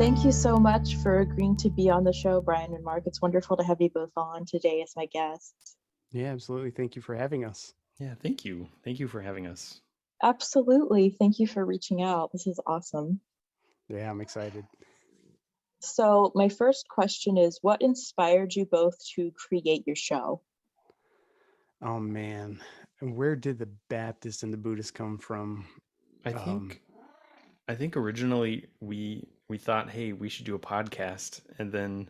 Thank you so much for agreeing to be on the show, Brian and Mark. It's wonderful to have you both on today as my guests. Yeah, absolutely. Thank you for having us. Yeah, thank you. Thank you for having us. Absolutely. Thank you for reaching out. This is awesome. Yeah, I'm excited. So, my first question is, what inspired you both to create your show? Oh man, and where did the Baptist and the Buddhist come from? I Um, think I think originally we thought, hey, we should do a podcast, and then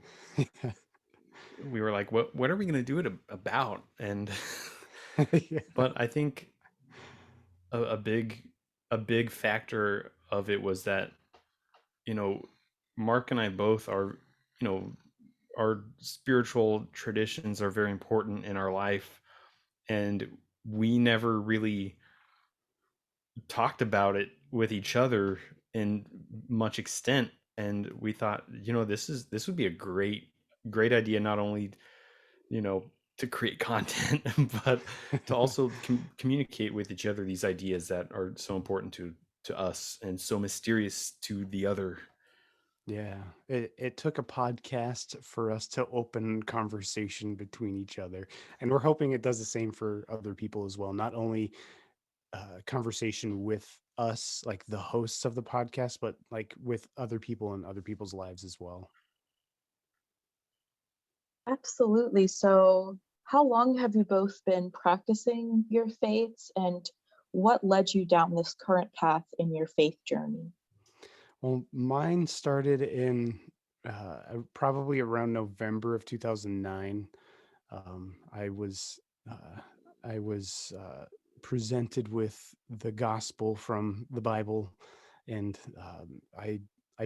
we were like, what are we going to do it about? And yeah, but I think a big factor of it was that you know Mark and I both are you know our spiritual traditions are very important in our life, and we never really talked about it with each other in much extent, and we thought this would be a great idea, not only you know to create content but to also communicate with each other these ideas that are so important to us and so mysterious to the other. yeah. It took a podcast for us to open conversation between each other, and we're hoping it does the same for other people as well. Not only conversation with us, like the hosts of the podcast, but like with other people in other people's lives as well. Absolutely. So, how long have you both been practicing your faiths, and what led you down this current path in your faith journey? Well, mine started in probably around November of 2009. I was uh, I was presented with the gospel from the Bible, and I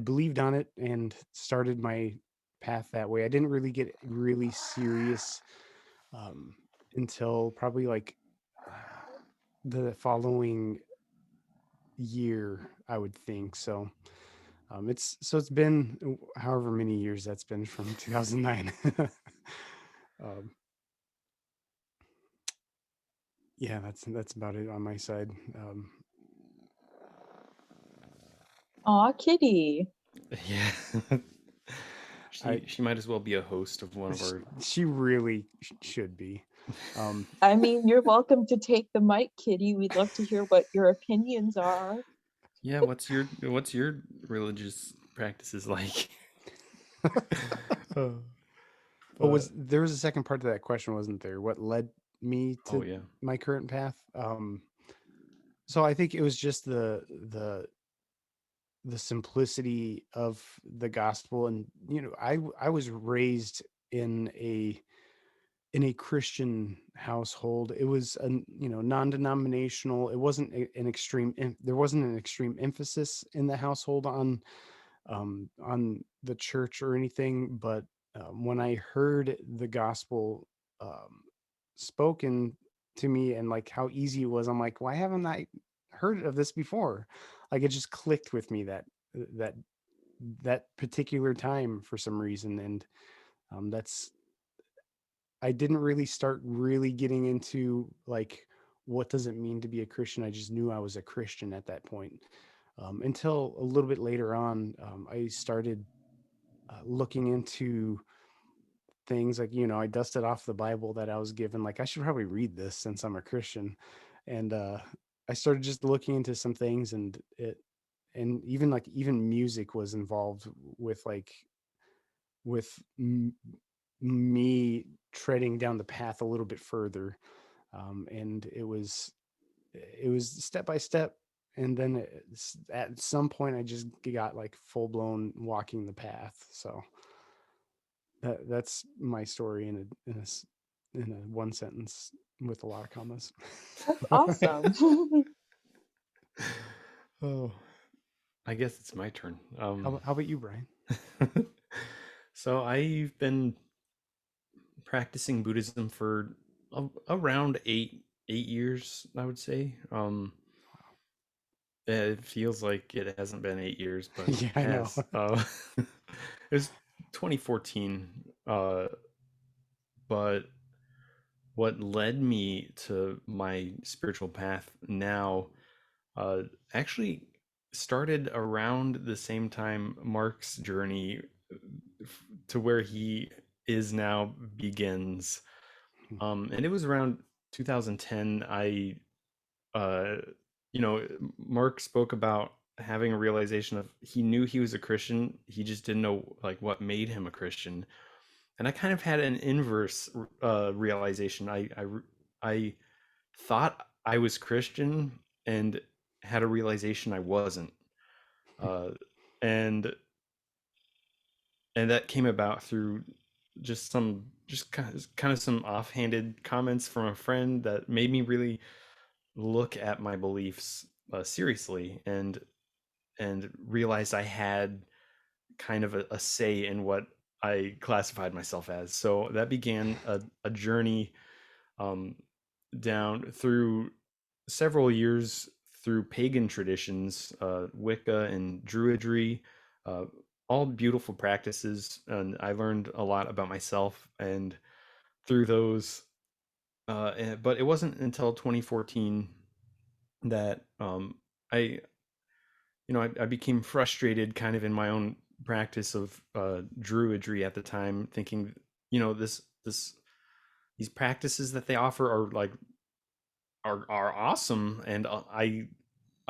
believed on it and started my path that way. I didn't really get really serious um, until probably like the following year, I would think. So it's been however many years that's been from 2009. um, yeah, that's about it on my side. Aw, Kitty. Yeah. I She might as well be a host of one of our she really should be. Um, I mean, you're welcome to take the mic, Kitty. We'd love to hear what your opinions are. yeah. What's your religious practices like? Oh, oh, but there was a second part to that question, wasn't there? What led me oh to yeah. my current path? So I think it was just the simplicity of the gospel, and I was raised in a Christian household. It was a non-denominational. It wasn't an extreme. There wasn't an extreme emphasis in the household on the church or anything. But when I heard the gospel um, spoken to me and like how easy it was, I'm like, why haven't I heard of this before? Like it just clicked with me that that particular time for some reason, and that's I didn't really start really getting into like what does it mean to be a Christian. I just knew I was a Christian at that point. Until a little bit later on, I started looking into things like I dusted off the Bible that I was given. Like I should probably read this since I'm a Christian, and I started just looking into some things, and even music was involved with with m- me treading down the path a little bit further, and it was step by step, and then at some point I just got like full blown walking the path. So that's my story in a one sentence with a lot of commas. That's awesome. Oh, I guess it's my turn. How about you, Brian? So I've been practicing Buddhism for around 8 years, I would say. It feels like it hasn't been 8 years, but Yeah, it I know. has. It was 2014. But what led me to my spiritual path now, actually started around the same time Mark's journey to where he is now begins. And it was around 2010. Uh, Mark spoke about having a realization of he knew he was a Christian. He just didn't know like what made him a Christian. And I kind of had an inverse realization. I thought I was Christian and had a realization I wasn't. Uh, and and that came about through just kind of some offhanded comments from a friend that made me really look at my beliefs seriously and realized I had kind of a say in what I classified myself as. So that began a journey um, down through several years through pagan traditions, Wicca and Druidry, uh, all beautiful practices. And I learned a lot about myself and through those. But it wasn't until 2014 that I, I became frustrated kind of in my own practice of Druidry at the time, thinking, this these practices that they offer are like are awesome, and I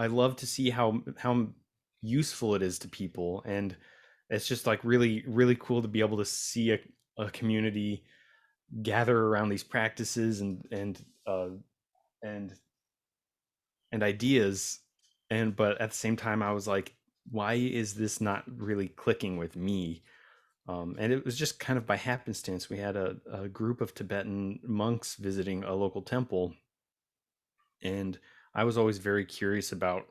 love to see how useful it is to people, and it's just like really really cool to be able to see a community gather around these practices and and ideas. And but at the same time I was like, why is this not really clicking with me? And it was just kind of by happenstance. We had a group of Tibetan monks visiting a local temple, and I was always very curious about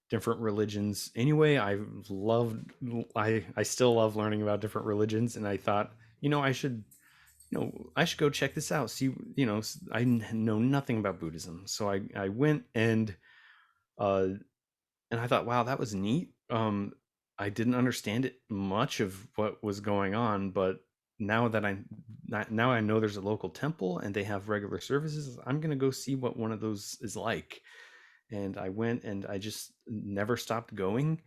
different religions. Anyway, I still love learning about different religions, and I thought, I should go check this out. See, I know nothing about Buddhism, so I went uh, and I thought, wow, that was neat. I didn't understand it much of what was going on, but now that now I know there's a local temple and they have regular services, I'm gonna go see what one of those is like. And I went, and I just never stopped going.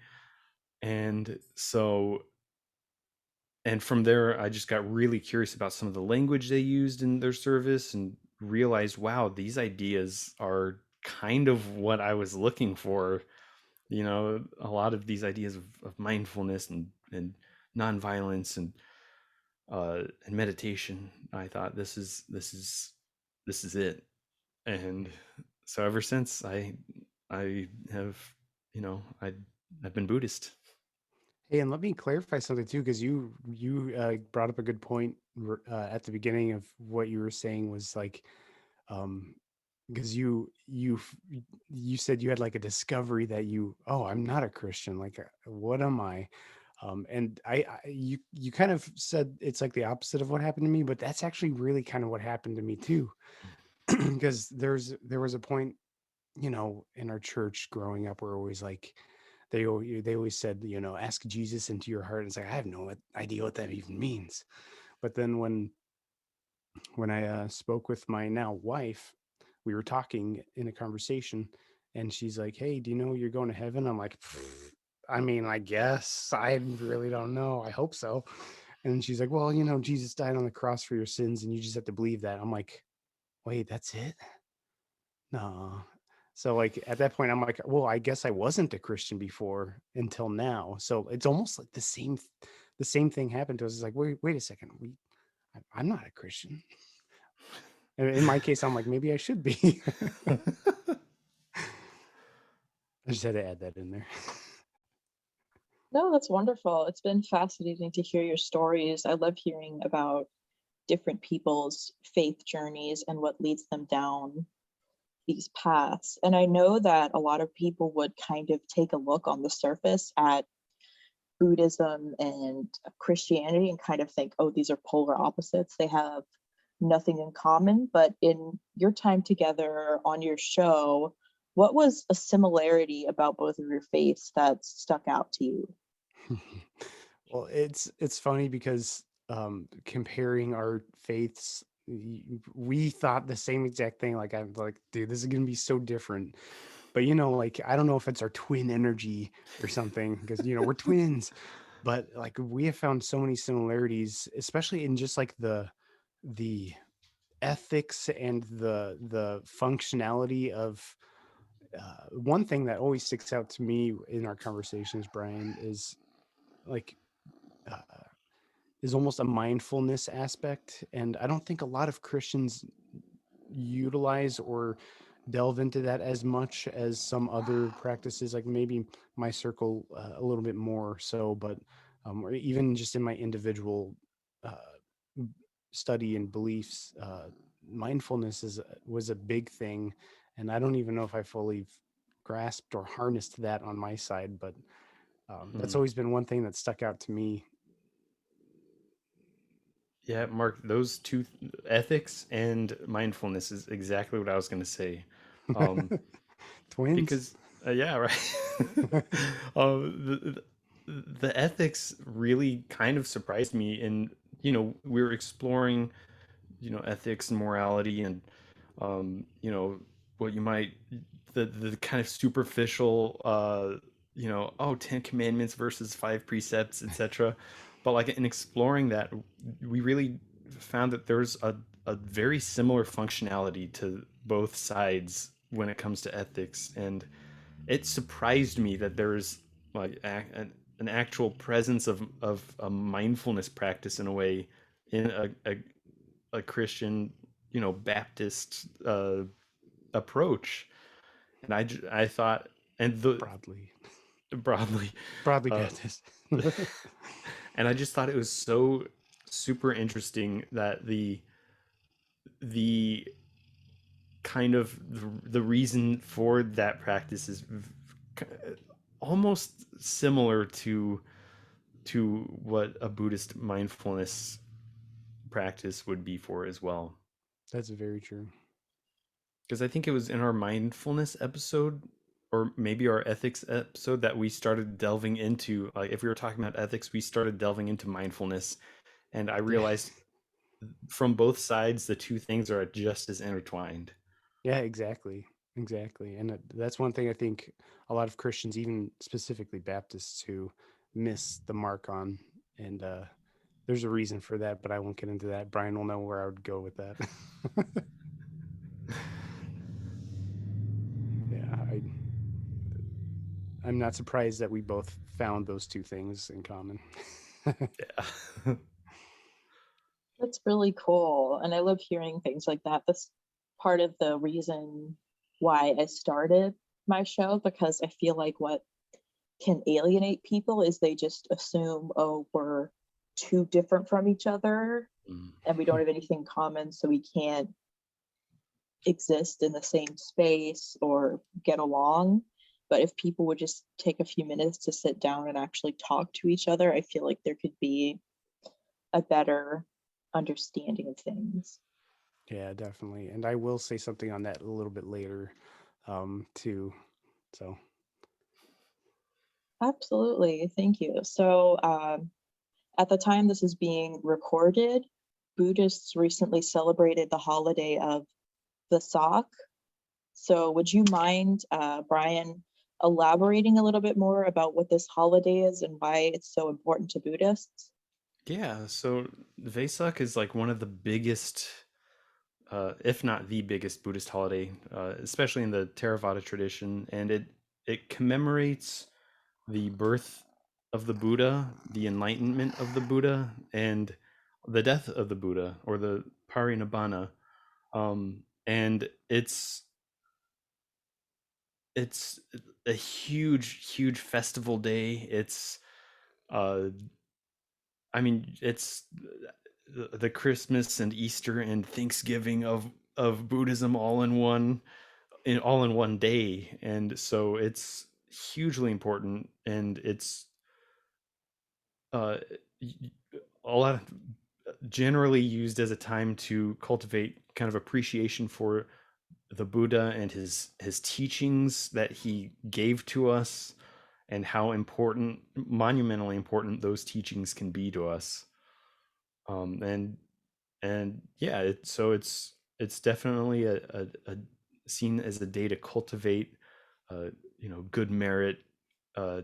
And so, and from there, I just got really curious about some of the language they used in their service and realized, wow, these ideas are kind of what I was looking for. A lot of these ideas of mindfulness and nonviolence and meditation. I thought this is it. And so ever since I have, I've been Buddhist. Hey, and let me clarify something too, because you brought up a good point at the beginning of what you were saying was like, um, because you said you had like a discovery that oh, I'm not a Christian. Like, what am I? And you kind of said it's like the opposite of what happened to me, but that's actually really kind of what happened to me too. Because there was a point, in our church growing up, where always like they always said, ask Jesus into your heart. And it's like, I have no idea what that even means. But then when I spoke with my now wife, we were talking in a conversation, and she's like, "Hey, do you know you're going to heaven?" I'm like, I mean, I guess. I really don't know. I hope so. And she's like, "Well, Jesus died on the cross for your sins, and you just have to believe that." I'm like, "Wait, that's it?" No. So like at that point, I'm like, well, I guess I wasn't a Christian before until now. So it's almost like the same thing happened to us. It's like, wait a second, I'm not a Christian. In my case, I'm like, maybe I should be. I just had to add that in there. No, that's wonderful. It's been fascinating to hear your stories. I love hearing about different people's faith journeys and what leads them down these paths. And I know that a lot of people would kind of take a look on the surface at Buddhism and Christianity and kind of think, oh, these are polar opposites. They have nothing in common. But in your time together on your show, what was a similarity about both of your faiths that stuck out to you? Well, it's funny because comparing our faiths, we thought the same exact thing. Like I'm like, dude, this is gonna be so different. But like, I don't know if it's our twin energy or something, because we're twins. But like, we have found so many similarities, especially in just like the ethics and the functionality of one thing that always sticks out to me in our conversations, Brian, is like uh, is almost a mindfulness aspect. And I don't think a lot of Christians utilize or delve into that as much as some other practices, like maybe my circle a little bit more so, but or even just in my individual uh, study and beliefs, mindfulness was a big thing, and I don't even know if I fully grasped or harnessed that on my side, but that's Mm. always been one thing that stuck out to me. Yeah, Mark, those two, ethics and mindfulness, is exactly what I was going to say. Um, Twins. because yeah, right. The ethics really kind of surprised me, and we were exploring ethics and morality, and what you might, the kind of superficial, oh, 10 commandments versus 5 precepts, etc. But like, in exploring that, we really found that there's a very similar functionality to both sides when it comes to ethics. And it surprised me that there's like an actual presence of a mindfulness practice, in a way, in a Christian, Baptist approach. And I thought, and the Broadly. broadly, Broadly uh, Baptist. and I just thought it was so super interesting that the kind of the reason for that practice is almost similar to what a Buddhist mindfulness practice would be for as well. That's very true. Because I think it was in our mindfulness episode, or maybe our ethics episode, that we started delving into, like, if we were talking about ethics, we started delving into mindfulness. And I Yeah. realized from both sides, the two things are just as intertwined. Yeah, exactly. Exactly. And that's one thing I think a lot of Christians, even specifically Baptists, who miss the mark on. And there's a reason for that, but I won't get into that. Brian will know where I would go with that. Yeah, I'm not surprised that we both found those two things in common. Yeah. That's really cool. And I love hearing things like that. That's part of the reason why I started my show, because I feel like what can alienate people is they just assume, oh, we're too different from each other Mm. and we don't have anything common, so we can't exist in the same space or get along. But if people would just take a few minutes to sit down and actually talk to each other, I feel like there could be a better understanding of things. Yeah, definitely. And I will say something on that a little bit later, too. So, Absolutely. Thank you. So, at the time this is being recorded, Buddhists recently celebrated the holiday of Vesak. So, would you mind, Brian, elaborating a little bit more about what this holiday is and why it's so important to Buddhists? Yeah, so Vesak is like one of the biggest, if not the biggest, Buddhist holiday, especially in the Theravada tradition, and it commemorates the birth of the Buddha, the enlightenment of the Buddha, and the death of the Buddha, or the Parinibbana. And it's a huge festival day. It's uh I mean, it's the Christmas and Easter and Thanksgiving of Buddhism all in one day. And so it's hugely important, and it's uh a lot of, generally used as a time to cultivate kind of appreciation for the Buddha and his teachings that he gave to us, and how important, monumentally important, those teachings can be to us. And yeah, so it's definitely a seen as a day to cultivate good merit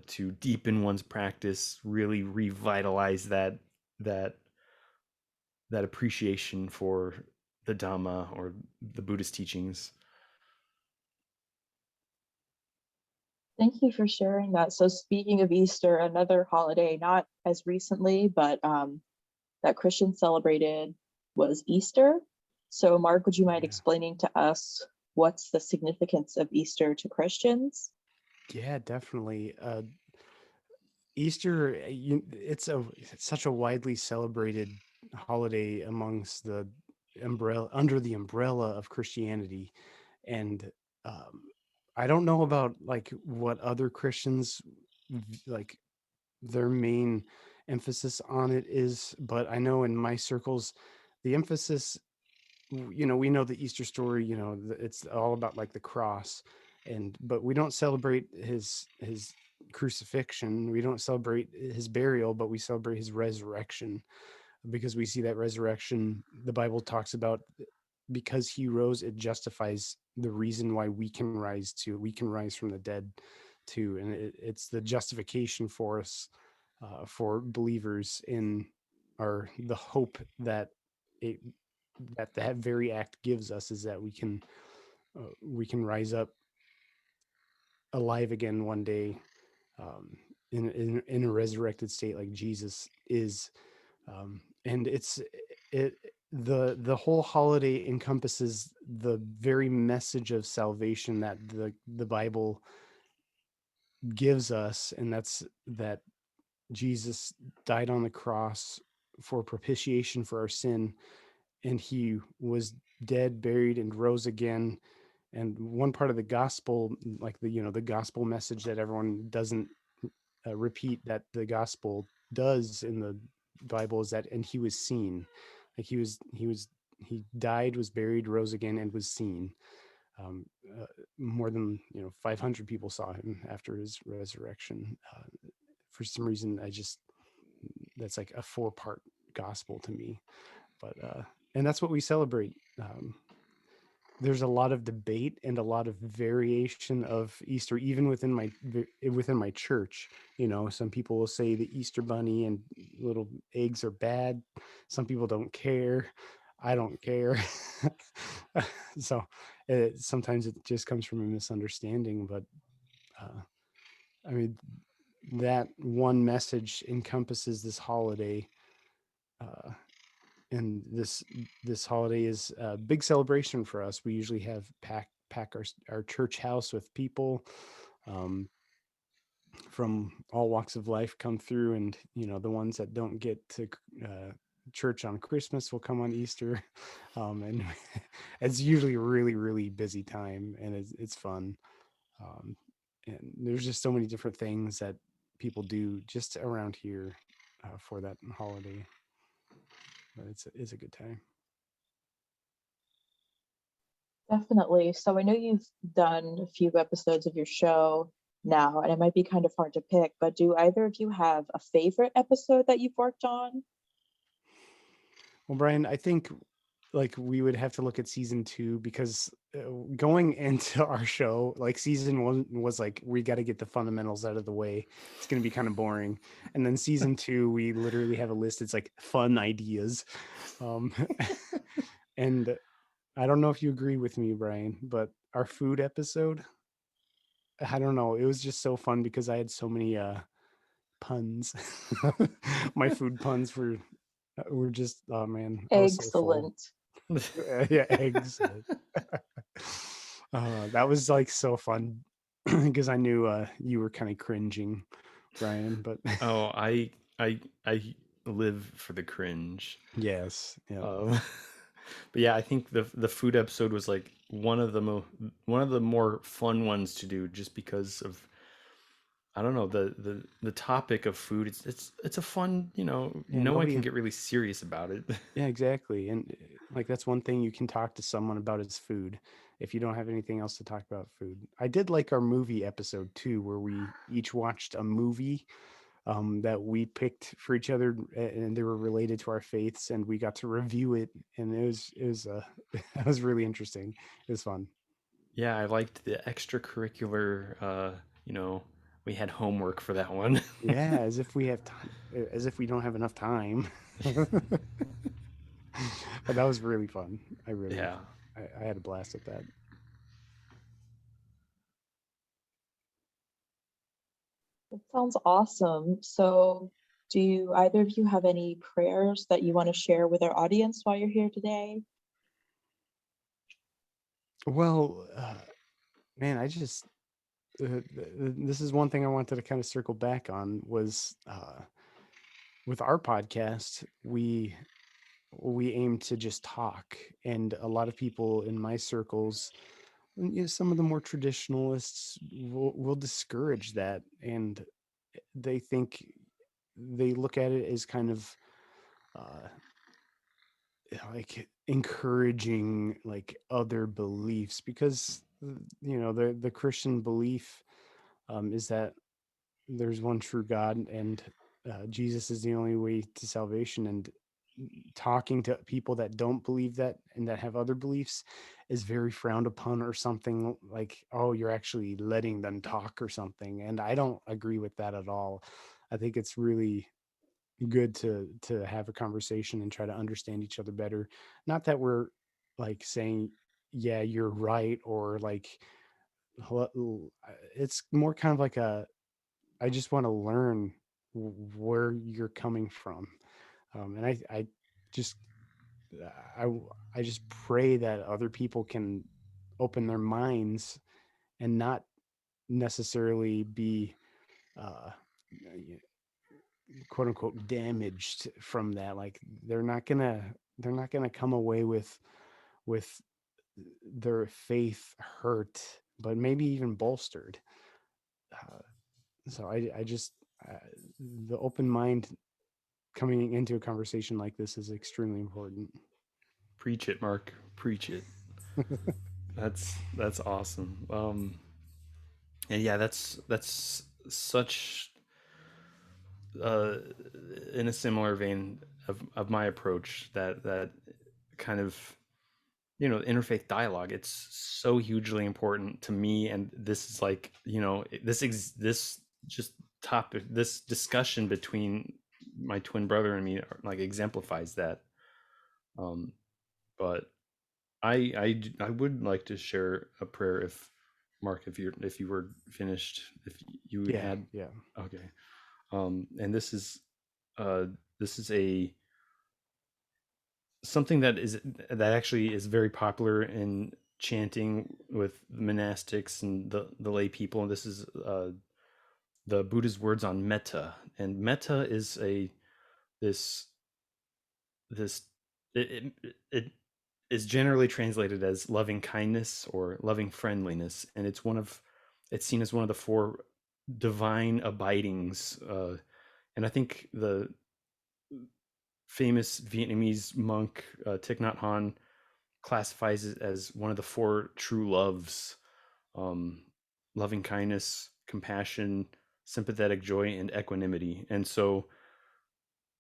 to deepen one's practice, really revitalize that that appreciation for the Dhamma or the Buddhist teachings. Thank you for sharing that. So speaking of Easter, another holiday, not as recently, but that Christians celebrated was Easter. So Mark, would you mind Yeah. explaining to us what's the significance of Easter to Christians? Yeah, definitely. Easter, it's such a widely celebrated holiday amongst the under the umbrella of Christianity, and um, I don't know about like what other Christians like their main emphasis on it is, but I know in my circles, the emphasis, we know the Easter story, it's all about like the cross, but we don't celebrate his crucifixion. We don't celebrate his burial, but we celebrate his resurrection, because we see that resurrection, the Bible talks about, because he rose, it justifies the reason why we can rise too. We can rise from the dead too. And it's the justification for us, for believers in the hope that it, that very act gives us, is that we can rise up alive again one day, in a resurrected state like Jesus is. And it the whole holiday encompasses the very message of salvation that the Bible gives us, and that's that Jesus died on the cross for propitiation for our sin, and he was dead, buried, and rose again. And one part of the gospel, like the gospel message that everyone doesn't repeat, that the gospel does in the Bible, is that, and he was seen. Like he died, was buried, rose again, and was seen. um, uh, More than 500 people saw him after his resurrection. For some reason, that's like a 4-part gospel to me. But and that's what we celebrate. There's a lot of debate and a lot of variation of Easter, even within my church. Some people will say the Easter bunny and little eggs are bad. Some people don't care. I don't care. So sometimes it just comes from a misunderstanding. But I mean, that one message encompasses this holiday. Uh, and this holiday is a big celebration for us. We usually have pack our church house with people, um, from all walks of life come through, and the ones that don't get to church on Christmas will come on Easter. And it's usually a really, really busy time, and it's fun. um, and there's just so many different things that people do just around here for that holiday. But it's a good time. Definitely. So I know you've done a few episodes of your show now, and it might be kind of hard to pick, but do either of you have a favorite episode that you've worked on? Well, Brian, I think like we would have to look at season 2, because going into our show, like season 1 was like, we got to get the fundamentals out of the way. It's going to be kind of boring. And then season 2, we literally have a list. It's like fun ideas. Um, and I don't know if you agree with me, Brian, but our food episode, I don't know. It was just so fun because I had so many puns. My food puns were just, oh man, I was so full. Excellent. Yeah, eggs. That was like so fun because I knew you were kind of cringing, Brian. But Oh, I live for the cringe. yes, yeah, Um, but yeah, I think the food episode was like one of the more fun ones to do, just because of, I don't know, the topic of food. It's a fun, yeah. no one Nobody, can get really serious about it. yeah, exactly. And like that's one thing you can talk to someone about is food. If you don't have anything else to talk about, food. I did like our movie episode too, where we each watched a movie that we picked for each other, and they were related to our faiths, and we got to review it, and it was it was really interesting. It was fun. Yeah, I liked the extracurricular. You know, we had homework for that one. Yeah, as if we have time, as if we don't have enough time. But that was really fun. Yeah. I had a blast at that. It sounds awesome. So, do either of you have any prayers that you want to share with our audience while you're here today? Well, man, this is one thing I wanted to kind of circle back on was with our podcast, we aim to just talk, and a lot of people in my circles, some of the more traditionalists will discourage that, and they think they look at it as kind of uh, like encouraging like other beliefs because the Christian belief is that there's one true God, and Jesus is the only way to salvation. And talking to people that don't believe that and that have other beliefs is very frowned upon, or something like, oh, you're actually letting them talk or something. And I don't agree with that at all. I think it's really good to have a conversation and try to understand each other better. Not that we're like saying, yeah, you're right, or like it's more kind of like a, I just want to learn where you're coming from. And I just I I just pray that other people can open their minds and not necessarily be uh, quote unquote damaged from that. Like they're not gonna come away with their faith hurt, but maybe even bolstered. Uh, so I just uh, the open mind coming into a conversation like this is extremely important. Preach it, Mark. Preach it. That's awesome. And yeah, that's such uh, in a similar vein of my approach, that kind of, interfaith dialogue. It's so hugely important to me, and this is like, this just topic, this discussion between my twin brother and me, like exemplifies that. Um, but I would like to share a prayer, if Mark, if you were finished, if you Yeah, had. yeah, Okay. And uh this is a something that actually is very popular in chanting with monastics and the lay people. And this is the Buddha's words on metta. And metta is a this this it is generally translated as loving kindness or loving friendliness, and it's seen as one of the four divine abidings. And I think the famous Vietnamese monk Thich Nhat Hanh classifies it as one of the four true loves: um, loving kindness, compassion, sympathetic joy, and equanimity. And so,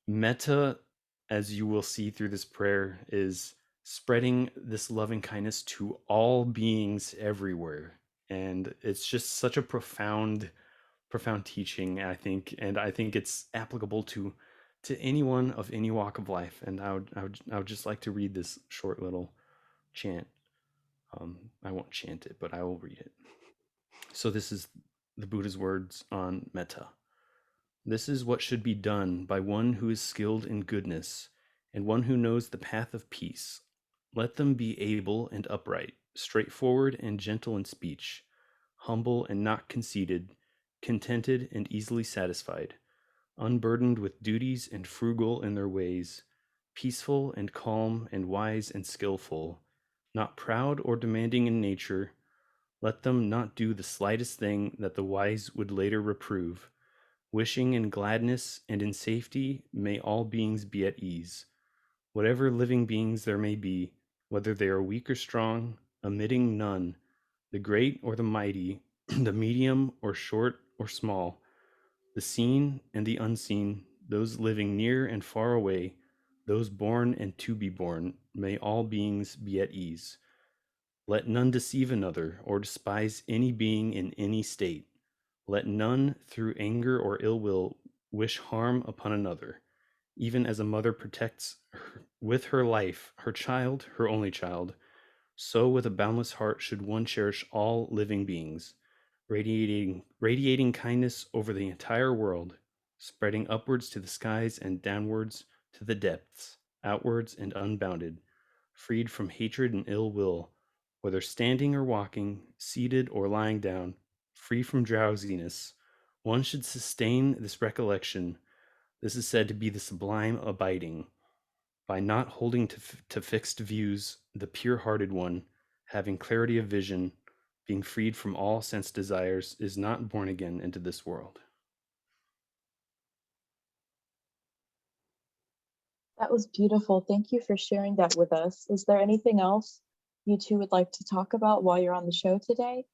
metta, as you will see through this prayer, is spreading this loving kindness to all beings everywhere. And it's just such a profound teaching, I think. And I think it's applicable to anyone of any walk of life. And I would just like to read this short little chant. I won't chant it, but I will read it. So this is the Buddha's words on metta. This is what should be done by one who is skilled in goodness and one who knows the path of peace. Let them be able and upright, straightforward and gentle in speech, humble and not conceited, contented and easily satisfied, unburdened with duties and frugal in their ways, peaceful and calm and wise and skillful, not proud or demanding in nature. Let them not do the slightest thing that the wise would later reprove. Wishing in gladness and in safety, may all beings be at ease. Whatever living beings there may be, whether they are weak or strong, omitting none, the great or the mighty, the medium or short or small, the seen and the unseen, those living near and far away, those born and to be born, may all beings be at ease. Let none deceive another, or despise any being in any state. Let none, through anger or ill will, wish harm upon another. Even as a mother protects with her life her child, her only child, so with a boundless heart should one cherish all living beings, radiating kindness over the entire world, spreading upwards to the skies and downwards to the depths, outwards and unbounded, freed from hatred and ill will, whether standing or walking, seated or lying down, free from drowsiness. One should sustain this recollection. This is said to be the sublime abiding. By not holding to fixed views, the pure hearted one, having clarity of vision, being freed from all sense desires, is not born again into this world. That was beautiful. Thank you for sharing that with us. Is there anything else you two would like to talk about while you're on the show today?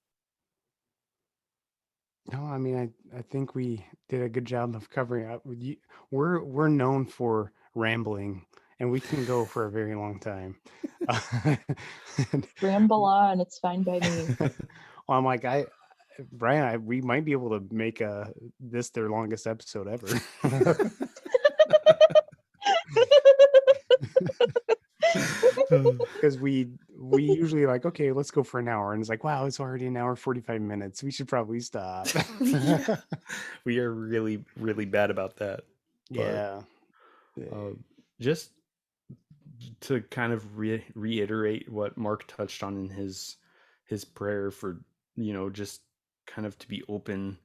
No, I mean, I think we did a good job of covering up. We're known for rambling, and we can go for a very long time. And- Ramble on, it's fine by me. well, I'm like, Brian, we might be able to make this their longest episode ever. Because we usually like, okay, let's go for an hour, and it's like, wow, it's already an hour 45 minutes. We should probably stop. Yeah. We are really, really bad about that. Yeah. Just to kind of reiterate what Mark touched on in his prayer for, just kind of to be open,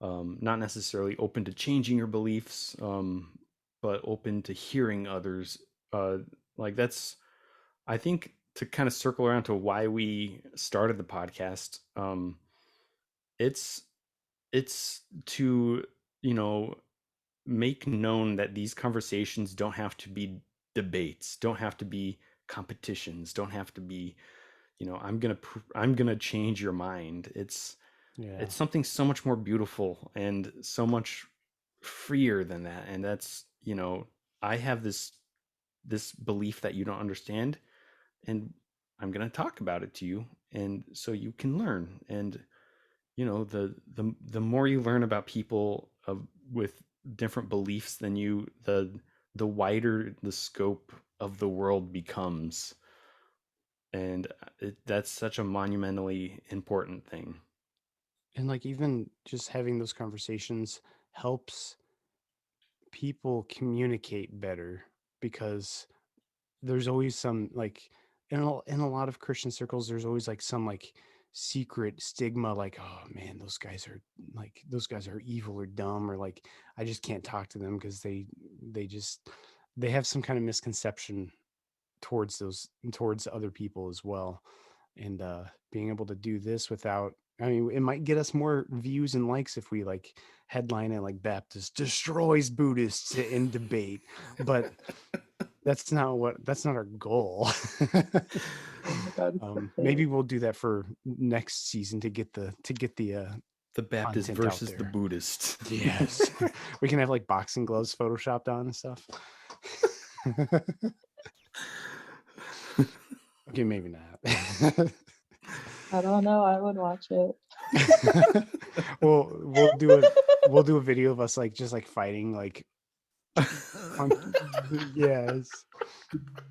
not necessarily open to changing your beliefs, but open to hearing others. Like that's, I think, to kind of circle around to why we started the podcast. It's it's to, you know make known that these conversations don't have to be debates, don't have to be competitions, don't have to be, I'm gonna change your mind. Yeah. It's something so much more beautiful and so much freer than that. And that's, I have this belief that you don't understand, and I'm gonna talk about it to you, and so you can learn. And the more you learn about people with different beliefs than you, the wider the scope of the world becomes. And that's such a monumentally important thing. And like even just having those conversations helps people communicate better, because there's always some like in a lot of Christian circles, there's always like some like secret stigma, like, oh man, those guys are evil or dumb, or like I just can't talk to them because they just they have some kind of misconception towards other people as well. And being able to do this without, I mean, it might get us more views and likes if we like headline it like Baptist destroys Buddhists in debate, but that's not our goal. Oh my God, it's so Maybe fair. we'll do that for next season to get the The Baptist content out versus the there. Buddhist. Yes. We can have like boxing gloves photoshopped on and stuff. Okay, maybe not. I don't know, I would watch it. Well, we'll do a video of us like just like fighting like yes.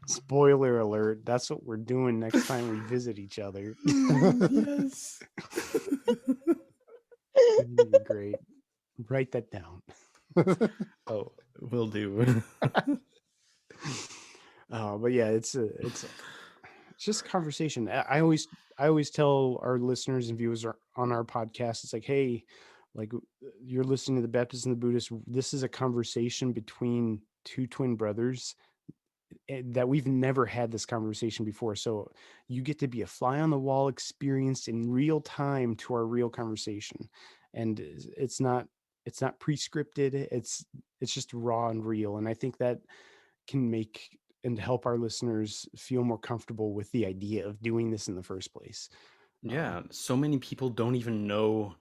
Spoiler alert, that's what we're doing next time we visit each other. Yes. That'd be great. Write that down. Oh, will do. But yeah, it's just conversation. I always tell our listeners and viewers on our podcast, it's like, hey, like you're listening to the Baptist and the Buddhist. This is a conversation between two twin brothers that we've never had this conversation before. So you get to be a fly on the wall experience in real time to our real conversation. And it's not pre-scripted. It's just raw and real. And I think that can make and help our listeners feel more comfortable with the idea of doing this in the first place. Yeah, so many people don't even know,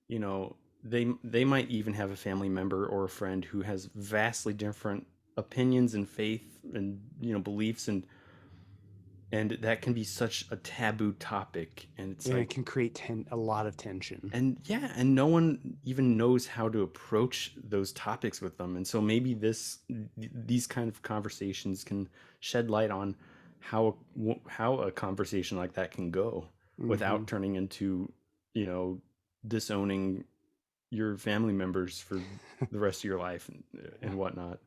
you know, they might even have a family member or a friend who has vastly different opinions and faith and, beliefs, and and that can be such a taboo topic, and it's And like, it can create a lot of tension. and yeah, and no one even knows how to approach those topics with them. And so maybe these kind of conversations can shed light on how a conversation like that can go Hmm. without turning into, you know, disowning your family members for the rest of your life and whatnot,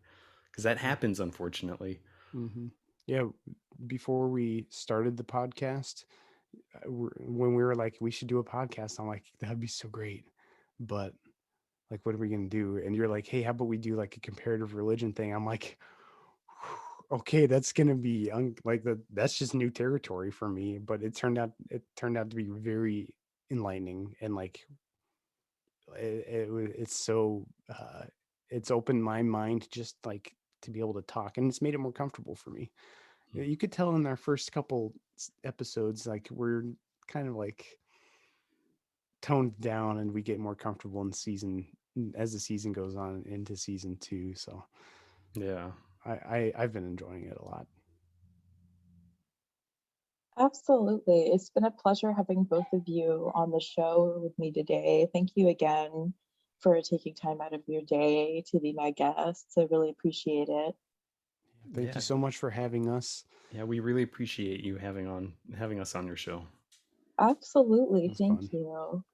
because that happens, unfortunately. Hmm. Yeah. Before we started the podcast, when we were like, we should do a podcast, I'm like, that'd be so great. But like, what are we going to do? And you're like, hey, how about we do like a comparative religion thing? I'm like, okay, that's going to be like that's just new territory for me. But it turned out to be very enlightening, and like it's so it's opened my mind just like to be able to talk, and it's made it more comfortable for me. You could tell in our first couple episodes, like we're kind of like toned down, and we get more comfortable in season as the season goes on into season 2. So Yeah. I've been enjoying it a lot. Absolutely. It's been a pleasure having both of you on the show with me today. Thank you again for taking time out of your day to be my guests. I really appreciate it. Thank you Yeah. so much for having us. Yeah, we really appreciate you having us on your show. Absolutely. It was Thank fun. you.